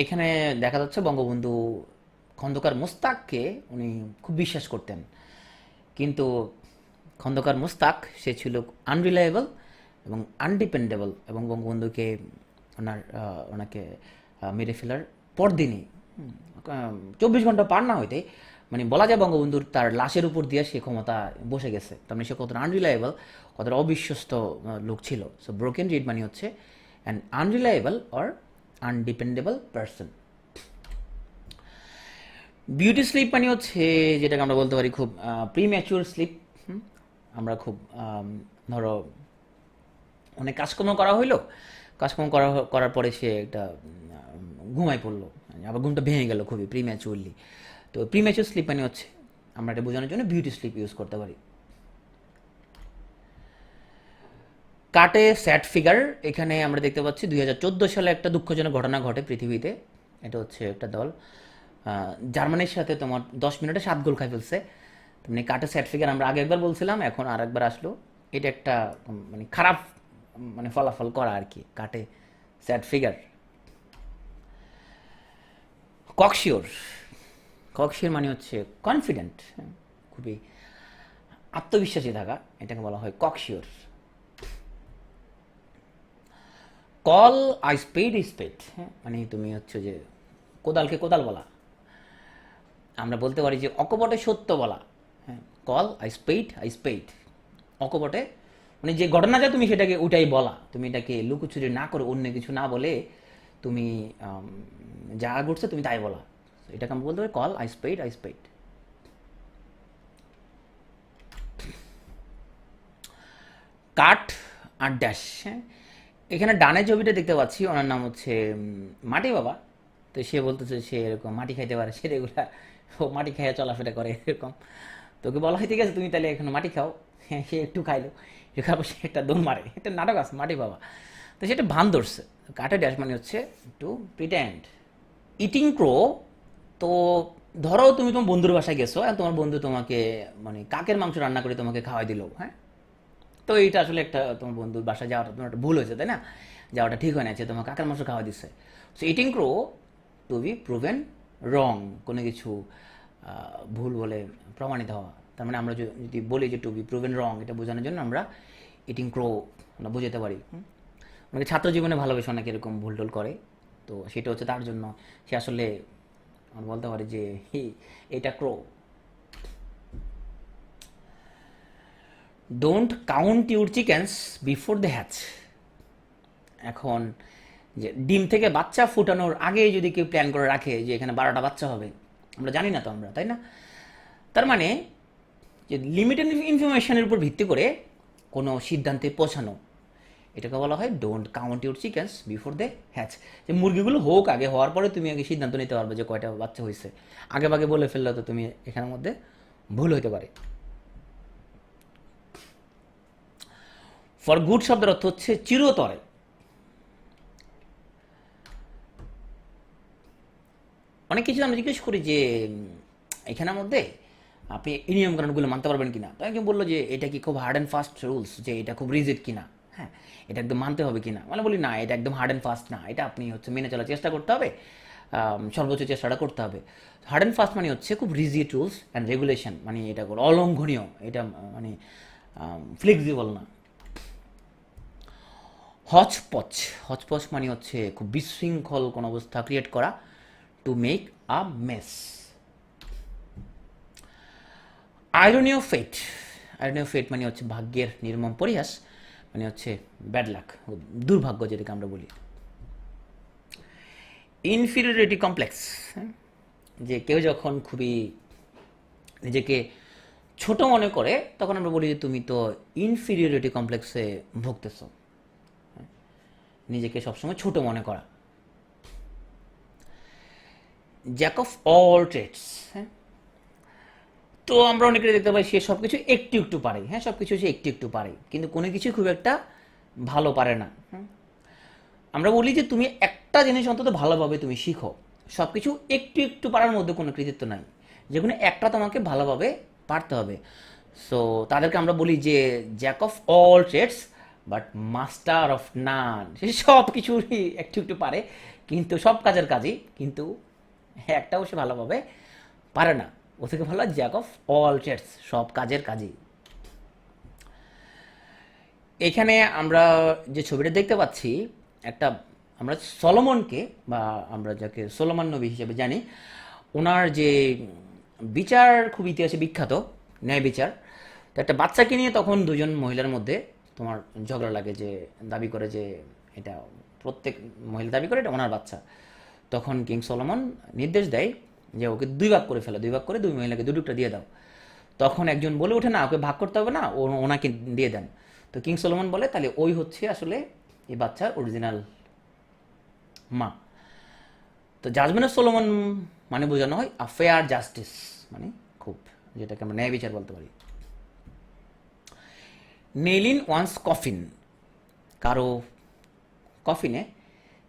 এখানে দেখা যাচ্ছে বঙ্গবন্ধু খন্দকার মুস্তাককে উনি খুব বিশ্বাস করতেন, কিন্তু খন্দকার মুস্তাক সে ছিল আনরিলায়েবল এবং আনডিপেন্ডেবল, এবং বঙ্গবন্ধুকে ওনাকে মেরে ফেলার পরদিনই 24 ঘন্টা পার না হইতে মানে বলা যায় বঙ্গবন্ধুর তার লাশের উপর দিয়ে সে ক্ষমতা বসে গেছে। তার মানে সে কতটা আনরিলায়েবল, কতটা অবিশ্বস্ত লোক ছিল। সো ব্রোকেন রিড মানে হচ্ছে an unreliable or undependable person. Beauty sleep মানে হচ্ছে যেটাকে আমরা বলতে পারি খুব প্রিম্যাচুর স্লিপ। আমরা খুব ধরো অনেক কাজকর্ম করা হইলো, কাজকর্ম করার পরে সে একটা ঘুমাই পড়লো, আবার ঘুমটা ভেঙে গেল খুবই প্রিম্যাচুরলি। তো প্রিম্যাচুর স্লিপ মানে হচ্ছে আমরা এটা বোঝানোর জন্য বিউটি স্লিপ ইউজ করতে পারি। কাটে স্যাড ফিগার, এখানে আমরা দেখতে পাচ্ছি 2014 সালে একটা দুঃখজনক ঘটনা ঘটে পৃথিবীতে। এটা হচ্ছে একটা দল জার্মানির সাথে তোমার 10 মিনিটে 7 গোল খাই ফেলছে। মানে কাটে স্যাড ফিগার আমরা আগে একবার বলছিলাম, এখন আর একবার আসলো। এটা একটা মানে খারাপ মানে ফলাফল করা আর কি, কাটে স্যাড ফিগার। ককশিওর, ককশিওর মানে হচ্ছে কনফিডেন্ট, খুবই আত্মবিশ্বাসী থাকা, এটাকে বলা হয় ককশিওর। কল আই স্পেড স্পেড, হ্যাঁ মানে তুমি হচ্ছে যে কোদালকে কোদাল বলা। আমরা বলতে পারি যে অকপটে সত্য বলা, হ্যাঁ কল আই স্পেড, অকপটে মানে যে ঘটনা যায় তুমি সেটাকে ওইটাই বলা, তুমি এটাকে লুকোচুরি না করে অন্য কিছু না বলে তুমি যা ঘটছে তুমি তাই বলা, এটাকে আমরা বলতে পারি কল আই স্পেড। কাট আর ড্যাশ, হ্যাঁ এখানে ডানের ছবিটা দেখতে পাচ্ছি, ওনার নাম হচ্ছে মাটি বাবা। তো সে বলতেছে সে এরকম মাটি খাইতে পারে, সে রেগুলার ও মাটি খাইয়া চলাফেরা করে এরকম। তোকে বলা হয় ঠিক আছে তুমি তাহলে এখন মাটি খাও, হ্যাঁ সে একটু খাইলো, খাবার সে একটা দৌড় মারে, একটা নাটক আছে মাটি বাবা। তো সেটা ভান ধরছে। কাটে ড্যাশ মানে হচ্ছে টু প্রিটেন্ড। ইটিং ক্রো, তো ধরো তুমি তোমার বন্ধুর বাসায় গেছো, আর তোমার বন্ধু তোমাকে মানে কাকের মাংস রান্না করে তোমাকে খাওয়াই দিল, হ্যাঁ তো এইটা আসলে একটা তোমার বন্ধুর বাসায় যাওয়াটা তোমার একটা ভুল হয়েছে, তাই না? যাওয়াটা ঠিক হয় না, যে তোমার কাকের মাংস খাওয়া দিচ্ছে। সো ইটিং ক্রো টু বি প্রুভেন রং, কোনো কিছু ভুল বলে প্রমাণিত হওয়া। তার মানে আমরা যদি বলি যে টু বি প্রুভেন রং, এটা বোঝানোর জন্য আমরা ইটিং ক্রো আমরা বোঝাতে পারি। অনেকে ছাত্র জীবনে ভালোবেসে অনেকে এরকম ভুল টুল করে, তো সেটা হচ্ছে তার জন্য সে আসলে আমরা বলতে পারি যে এটা crow. Don't count your chickens before the hatch, এখন যে ডিম থেকে বাচ্চা ফুটানোর আগে যদি কেউ প্ল্যান করে রাখে যে এখানে 12টা বাচ্চা হবে, আমরা জানি না তো আমরা, তাই না? তার মানে যে লিমিটেড ইনফরমেশনের উপর ভিত্তি করে কোনো সিদ্ধান্তে পৌঁছানো, এটাকে বলা হয় don't count your chickens before the hatch. যে মুরগিগুলো হোক, আগে হওয়ার পরে তুমি আগে সিদ্ধান্ত নিতে পারবে যে কয়টা বাচ্চা হয়েছে। আগে ভাগে বলে ফেললে তো তুমি এখানের মধ্যে ভুল হতে পারে। ফর গুড শব্দের অর্থ হচ্ছে চিরতরে। অনেক কিছু আমরা জিজ্ঞেস করি যে এখানের মধ্যে আপনি এই নিয়মকানুনগুলো মানতে পারবেন কিনা, তো একজন বললো যে এটা কি খুব হার্ড অ্যান্ড ফাস্ট রুলস, যে এটা খুব রিজিড কিনা, হ্যাঁ এটা একদম মানতে হবে কিনা। মানে বলি না, এটা একদম হার্ড অ্যান্ড ফাস্ট না, এটা আপনি হচ্ছে মেনে চলার চেষ্টা করতে হবে, সর্বোচ্চ চেষ্টাটা করতে হবে। হার্ড অ্যান্ড ফাস্ট মানে হচ্ছে খুব রিজিড রুলস অ্যান্ড রেগুলেশন, মানে এটা অলঙ্ঘনীয়, এটা মানে ফ্লেক্সিবল না। হচপচ, হচপচ মানে হচ্ছে খুব বিশৃঙ্খল কোনো অবস্থা ক্রিয়েট করা, to make a mess. Irony of fate, irony of fate মানে হচ্ছে ভাগ্যের নির্মম পরিহাস, মানে হচ্ছে ব্যাড লাক, দুর্ভাগ্য যেটাকে আমরা বলি। ইনফিরিয়রিটি কমপ্লেক্স, যে কেউ যখন খুবই নিজেকে ছোট মনে করে তখন আমরা বলি যে তুমি তো ইনফিরিয়রিটি কমপ্লেক্সে ভুগতেছো, নিজেকে সবসময় ছোট মনে করা। জ্যাক অফ অল ট্রেডস, হ্যাঁ তো আমরা অনেকে দেখতে পাই সে সব কিছু একটু একটু পারে, হ্যাঁ সব কিছু সে একটু একটু পারে, কিন্তু কোনো কিছু খুব একটা ভালো পারে না। আমরা বলি যে তুমি একটা জিনিস অন্তত ভালোভাবে তুমি শিখো, সব কিছু একটু একটু পারার মধ্যে কোনো কৃতিত্ব নাই, যে কোনো একটা তোমাকে ভালোভাবে পারতে হবে। সো তাদেরকে আমরা বলি যে jack of all trades but master of none, সে সব কিছুই একটু একটু পারে, কিন্তু সব কাজের কাজই, কিন্তু একটাও সে ভালোভাবে পারে না, ও থেকে ভালো জ্যাক অফ অল ট্রেডস, সব কাজের কাজই। এখানে আমরা যে ছবিটা দেখতে পাচ্ছি, একটা আমরা সলোমনকে, বা আমরা যাকে সোলোমান নবী হিসেবে জানি, ওনার যে বিচার খুব ইতিহাসে বিখ্যাত, ন্যায় বিচার। তো একটা বাচ্চাকে নিয়ে তখন দুজন মহিলার মধ্যে তোমার ঝগড়া লাগে, যে দাবি করে যে এটা, প্রত্যেক মহিলা দাবি করে এটা ওনার বাচ্চা। তখন কিং সলোমন নির্দেশ দেয় যে ওকে দুই ভাগ করে ফেলো, দুই ভাগ করে দুই মহিলাকে দু টুকরা দিয়ে দাও। তখন একজন বলে ওঠে, না, ওকে ভাগ করতে হবে না, ওনাকে দিয়ে দেন। তো কিং সলোমন বলে, তাহলে ওই হচ্ছে আসলে এই বাচ্চার অরিজিনাল মা। তো জাজমেন্ট অফ সোলোমন মানে বোঝানো হয় আ ফেয়ার জাস্টিস, মানে খুব, যেটাকে আমরা ন্যায় বিচার বলতে পারি। নেল ইন ওয়ান্স কফিন, কারো কফিনে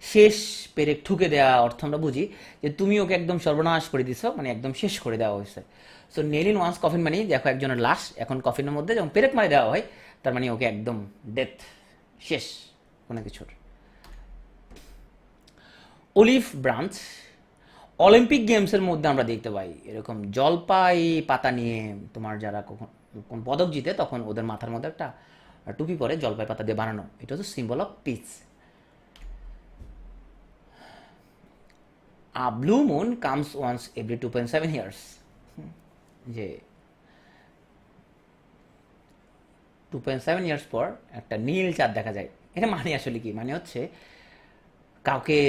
শেষ পেরেক ঠুকে দেওয়া অর্থ আমরা বুঝি যে তুমি ওকে একদম সর্বনাশ করে দিছো, মানে একদম শেষ করে দেওয়া হয়েছে। So nail in once coffin মানে দেখো একজনের লাশ এখন কফিনের মধ্যে যখন পেরেক মারি দেওয়া হয়, তার মানে ওকে একদম ডেথ, শেষ কোনো কিছুর। অলিভ ব্রাঞ্চ, অলিম্পিক গেমসের মধ্যে আমরা দেখতে পাই এরকম জলপাই পাতা নিয়ে তোমার যারা কখন কোন পদক জিতে, তখন ওদের মাথার মধ্যে একটা টুপি পরে জলপাই পাতা দিয়ে বানানো, এটা হচ্ছে symbol of peace. A blue moon comes once every 2.7 years, যে 2.7 ইয়ার্স পর একটা নীল চাঁদ দেখা যায়। এটা মানে আসলে কি, মানে হচ্ছে কাউকে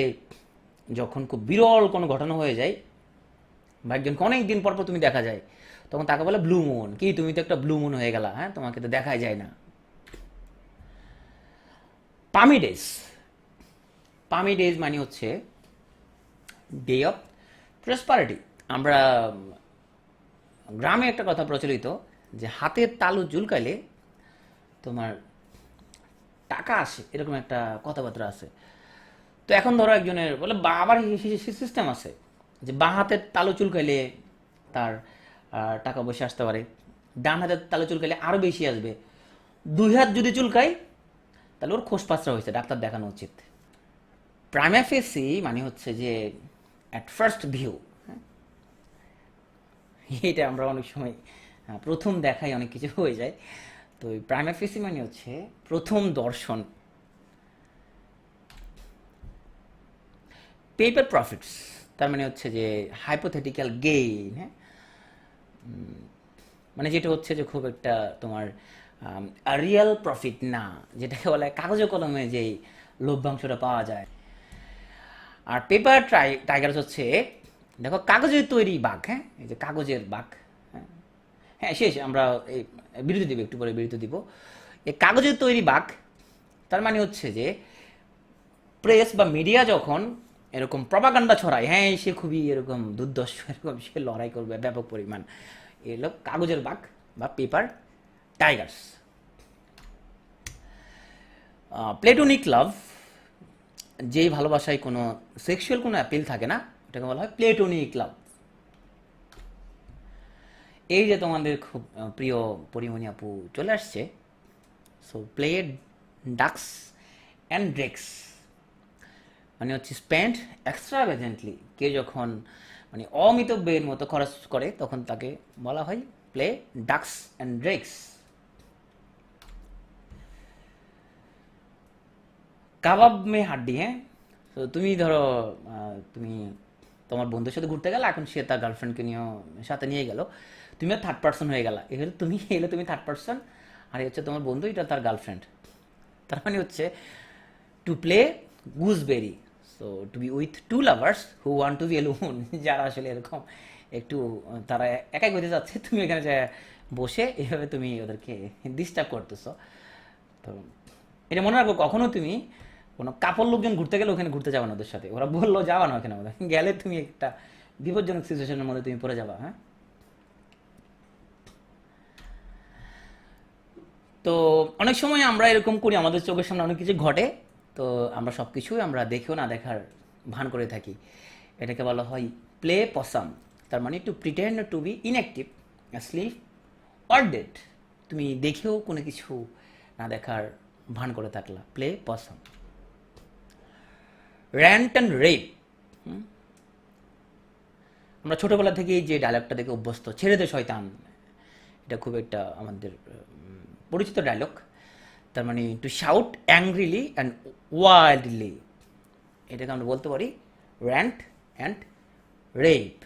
যখন খুব বিরল কোনো ঘটনা হয়ে যায়, বা একজনকে অনেক দিন পর পর তুমি দেখা যায়, তখন তাকে বলে ব্লু মুন। কি, তুমি তো একটা ব্লু মুন হয়ে গেলা, হ্যাঁ, তোমাকে তো দেখাই যায় না। পামি ডেজ, পামি ডেজ মানে হচ্ছে ডে অফ প্রসপারিটি। আমরা গ্রামে একটা কথা প্রচলিত, যে হাতের তালু চুলকাইলে তোমার টাকা আসে, এরকম একটা কথাবার্তা আছে। তো এখন ধরো একজনের বলে আবার সিস্টেম আছে যে বাঁ হাতের তালু চুলকাইলে তার টাকা পয়সা আসতে পারে, ডান হাতের তালু চুলকাইলে আরও বেশি আসবে, দুই হাত যদি চুলকায় তাহলে ওর খোসপাচরা হয়েছে, ডাক্তার দেখানো উচিত। প্রাইমা ফেসি মানে হচ্ছে যে অ্যাট ফার্স্ট ভিউ, এটা আমরা অনেক সময় প্রথম দেখায় অনেক কিছু হয়ে যায়। তো প্রাইমা ফেসি মানে হচ্ছে প্রথম দর্শন। পেপার প্রফিটস, তার মানে হচ্ছে যে হাইপোথেটিক্যাল গেইন, হ্যাঁ, মানে যেটা হচ্ছে যে খুব একটা তোমার রিয়েল প্রফিট না, যেটাকে বলে কাগজে কলমে যেই লভ্যাংশটা পাওয়া যায়। আর পেপার টাইগার্স হচ্ছে দেখো কাগজের তৈরি বাঘ, হ্যাঁ, এই যে কাগজের বাঘ। হ্যাঁ, হ্যাঁ, শেষ, আমরা এই বিরতি দিব, একটু পরে বিরতি দিব। এই কাগজের তৈরি বাঘ, তার মানে হচ্ছে যে প্রেস বা মিডিয়া যখন এরকম প্রপাগান্ডা ছড়ায়, হ্যাঁ সে খুবই এরকম দুর্দর্শ, এরকম সে লড়াই করবে ব্যাপক পরিমাণ, এগুলো কাগজের বাঘ বা পেপার টাইগার্স। প্লেটোনিক লাভ, যেই ভালোবাসায় কোনো সেক্সুয়াল কোনো অ্যাপিল থাকে না, ওটাকে বলা হয় প্লেটোনিক লাভ। এই যে তোমাদের খুব প্রিয় পরিমণি আপু চলে আসছে, so play ducks and drakes মানে হচ্ছে স্পেন্ড এক্সট্রাভেজেন্টলি, কে যখন মানে অমিতব্যয়ের মতো খরচ করে তখন তাকে বলা হয় প্লে ডাক্স অ্যান্ড ড্রেক্স। কাবাব মে হাড্ডি, হ্যাঁ, তো তুমি ধরো তুমি তোমার বন্ধুর সাথে ঘুরতে গেলে, এখন সে তার গার্লফ্রেন্ডকে নিয়েও সাথে নিয়ে গেল, তুমিও থার্ড পার্সন হয়ে গেলা, এগুলো তুমি এলে তুমি থার্ড পার্সন, আর হচ্ছে তোমার বন্ধু, এটা তার গার্লফ্রেন্ড। তার মানে হচ্ছে to play gooseberry, so to be with two lovers who want to be alone, যারা আসলে এরকম একটু তারা একাই হতে যাচ্ছে, তুমি এখানে যে বসে এভাবে তুমি ওদেরকে ডিস্টার্ব করতেছো। তো এটা মনে রাখো, কখনো তুমি কোনো কাপড় লোকজন ঘুরতে গেলে ওখানে ঘুরতে যাবে না ওদের সাথে, ওরা বললো যাওয়া না ওখানে, ওদের গেলে তুমি একটা বিপজ্জনক সিচুয়েশনের মধ্যে তুমি পড়ে যাবা। হ্যাঁ, তো অনেক সময় আমরা এরকম করি, আমাদের চোখের সামনে অনেক কিছু ঘটে, তো আমরা সব কিছুই আমরা দেখেও না দেখার ভান করে থাকি, এটাকে বলা হয় প্লে পসাম। তার মানে to pretend to be inactive, sleep or dead, তুমি দেখেও কোনো কিছু না দেখার ভান করে থাকলা, play possum. Rant and rave, আমরা ছোটোবেলা থেকেই যে ডায়লগটা দেখে অভ্যস্ত, ছেড়ে দে শয়তান, এটা খুব একটা আমাদের পরিচিত ডায়লগ। তার মানে to shout angrily and wildly, এটাকে আমরা বলতে পারি rant and rave.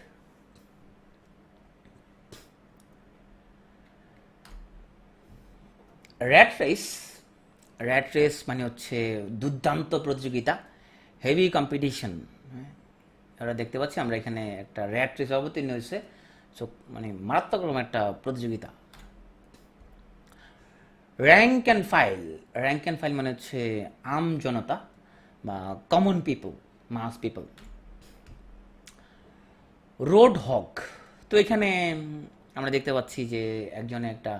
Rat race, rat race মানে হচ্ছে দুর্দান্ত প্রতিযোগিতা, হেভি কম্পিটিশন। আমরা দেখতে পাচ্ছি আমরা এখানে একটা র্যাট রেস অবতীর্ণ হয়েছে, সো মানে মারাত্মক রকম একটা প্রতিযোগিতা। Rank and file, rank and file মানে হচ্ছে আম জনতা বা common people, mass people. Road hog, তো এখানে আমরা দেখতে পাচ্ছি যে একজনে একটা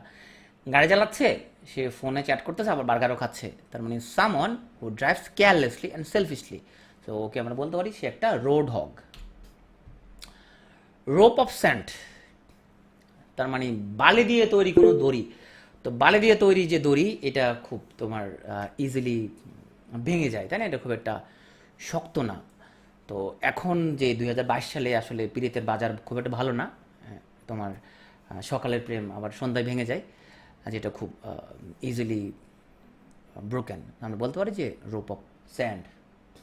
গাড়ি চালাচ্ছে, সে ফোনে চ্যাট করতেছে আবার বার্গারও খাচ্ছে, তার মানে someone who drives carelessly and selfishly, তো ওকে আমরা বলতে পারি সে একটা road hog. Rope of sand, তার মানে বালি দিয়ে তৈরি কোনো দড়ি, তো বালি দিয়ে তৈরি যে দড়ি এটা খুব তোমার ইজিলি ভেঙে যায়, তাই না, এটা খুব একটা শক্ত না। তো এখন যে 2022 সালে আসলে পিরিতের বাজার খুব একটা ভালো না, তোমার সকালের প্রেম আবার সন্ধ্যায় ভেঙে যায়, যেটা খুব ইজিলি ব্রোকেন, আমরা বলতে পারি যে রোপ অফ স্যান্ড।